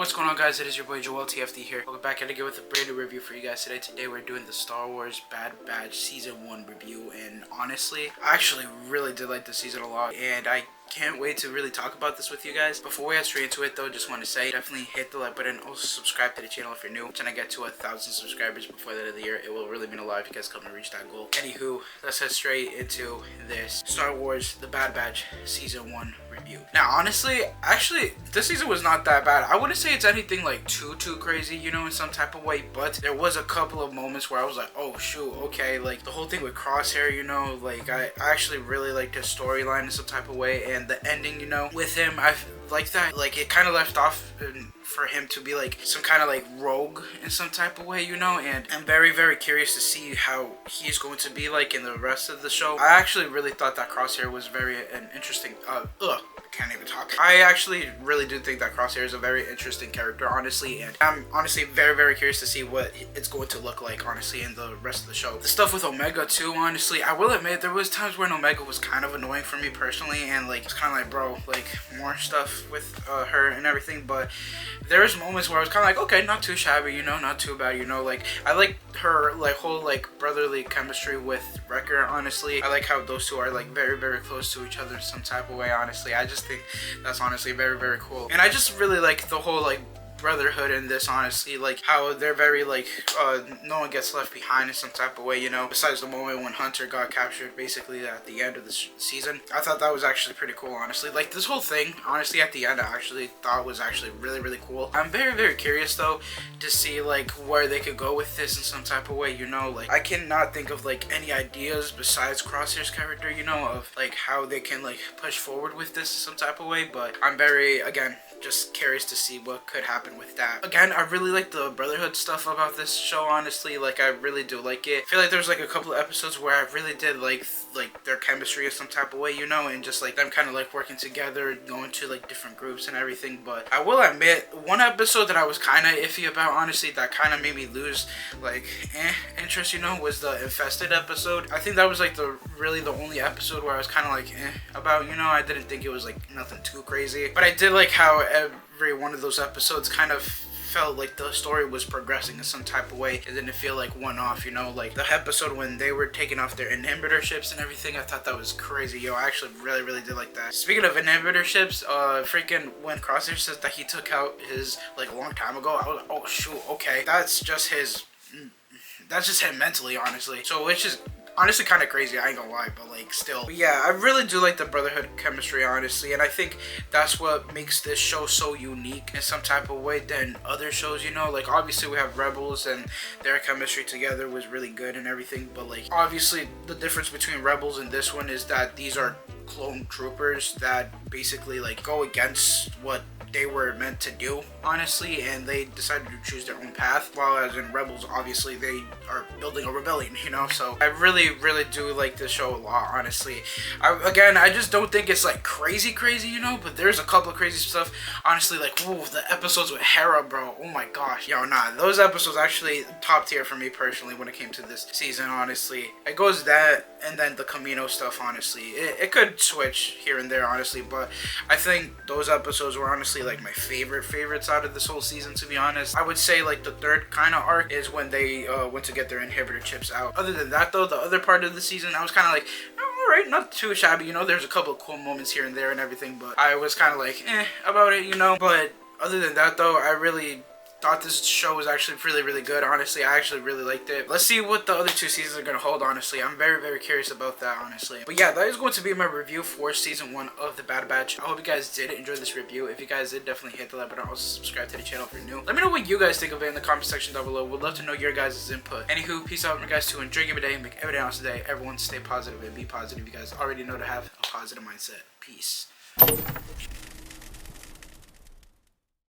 What's going on, guys? It is your boy Joel TFD here. Welcome back at again with a brand new review for you guys today. Today we're doing the Star Wars Bad Batch Season 1 review, and honestly, I actually really did like this season a lot, and I can't wait to really talk about this with you guys. Before we head straight into it though, just want to say definitely hit the like button, also subscribe to the channel if you're new. Trying to get to 1,000 subscribers before the end of the year. It will really mean a lot if you guys come to reach that goal. Anywho, let's head straight into this Star Wars The Bad Batch Season 1 review. Now honestly, actually this season was not that bad. I wouldn't say it's anything like too crazy, you know, in some type of way, but there was a couple of moments where I was like, oh shoot, okay, like the whole thing with Crosshair, you know, like I actually really liked his storyline in some type of way, and the ending, you know, with him, I like that, like it kind of left off for him to be like some kind of like rogue in some type of way, you know, and I'm very curious to see how he's going to be like in the rest of the show. I actually really thought that Crosshair was an interesting can't even talk. I actually really do think that Crosshair is a very interesting character, honestly, and I'm honestly very curious to see what it's going to look like, honestly, in the rest of the show. The stuff with Omega too, honestly, I will admit there was times when Omega was kind of annoying for me personally, and like it's kind of like, bro, like more stuff with her and everything, but there's moments where I was kind of like, okay, not too shabby, you know, not too bad, you know, like I like her like whole like brotherly chemistry with Wrecker, honestly. I like how those two are like very close to each other in some type of way, honestly. I just think that's honestly very cool, and I just really like the whole like brotherhood in this, honestly, like how they're very like no one gets left behind in some type of way, you know, besides the moment when Hunter got captured basically at the end of the season. I thought that was actually pretty cool, honestly. Like this whole thing, honestly, at the end I actually thought was actually really cool. I'm very curious though to see like where they could go with this in some type of way, you know. Like I cannot think of like any ideas besides Crosshair's character, you know, of like how they can like push forward with this in some type of way, but I'm very, again, just curious to see what could happen with that. Again, I really like the brotherhood stuff about this show, honestly. Like I really do like it. I feel like there's like a couple of episodes where I really did like their chemistry in some type of way, you know, and just like them kind of like working together, going to like different groups and everything. But I will admit, one episode that I was kind of iffy about, honestly, that kind of made me lose like interest, you know, was the Infested episode. I think that was like the only episode where I was kind of like about, you know. I didn't think it was like nothing too crazy, but I did like how every one of those episodes kind of felt like the story was progressing in some type of way. It didn't feel like one off, you know, like the episode when they were taking off their inhibitor ships and everything. I thought that was crazy. Yo, I actually really did like that. Speaking of inhibitor ships, freaking when Crosshair says that he took out his like a long time ago, I was like, oh shoot, okay, that's just him mentally, honestly. So it's just honestly kind of crazy, I ain't gonna lie, but like still. But yeah, I really do like the brotherhood chemistry, honestly, and I think that's what makes this show so unique in some type of way than other shows, you know. Like obviously we have Rebels and their chemistry together was really good and everything, but like obviously the difference between Rebels and this one is that these are clone troopers that basically like go against what they were meant to do, honestly, and they decided to choose their own path, while as in Rebels, obviously they are building a rebellion, you know. So I really do like this show a lot, honestly. I just don't think it's like crazy, you know, but there's a couple of crazy stuff, honestly. Like, ooh, the episodes with Hera, bro, oh my gosh, yo, nah, those episodes actually top tier for me personally when it came to this season, honestly. It goes that, and then the Camino stuff, honestly, it could switch here and there, honestly, but I think those episodes were honestly like my favorites out of this whole season, to be honest. I would say like the third kind of arc is when they went to get their inhibitor chips out. Other than that though, the other part of the season, I was kind of like, oh, alright, not too shabby, you know. There's a couple of cool moments here and there and everything, but I was kind of like about it, you know. But other than that though, I really thought this show was actually really good, honestly. I actually really liked it. Let's see what the other two seasons are going to hold, honestly. I'm very curious about that, honestly. But yeah, that is going to be my review for season 1 of the Bad Batch. I hope you guys did enjoy this review. If you guys did, definitely hit the like button. Also subscribe to the channel if you're new. Let me know what you guys think of it in the comment section down below. Would love to know your guys' input. Anywho, peace out, my guys, to enjoy your day and make every day else today. Everyone stay positive and be positive. You guys already know to have a positive mindset. Peace.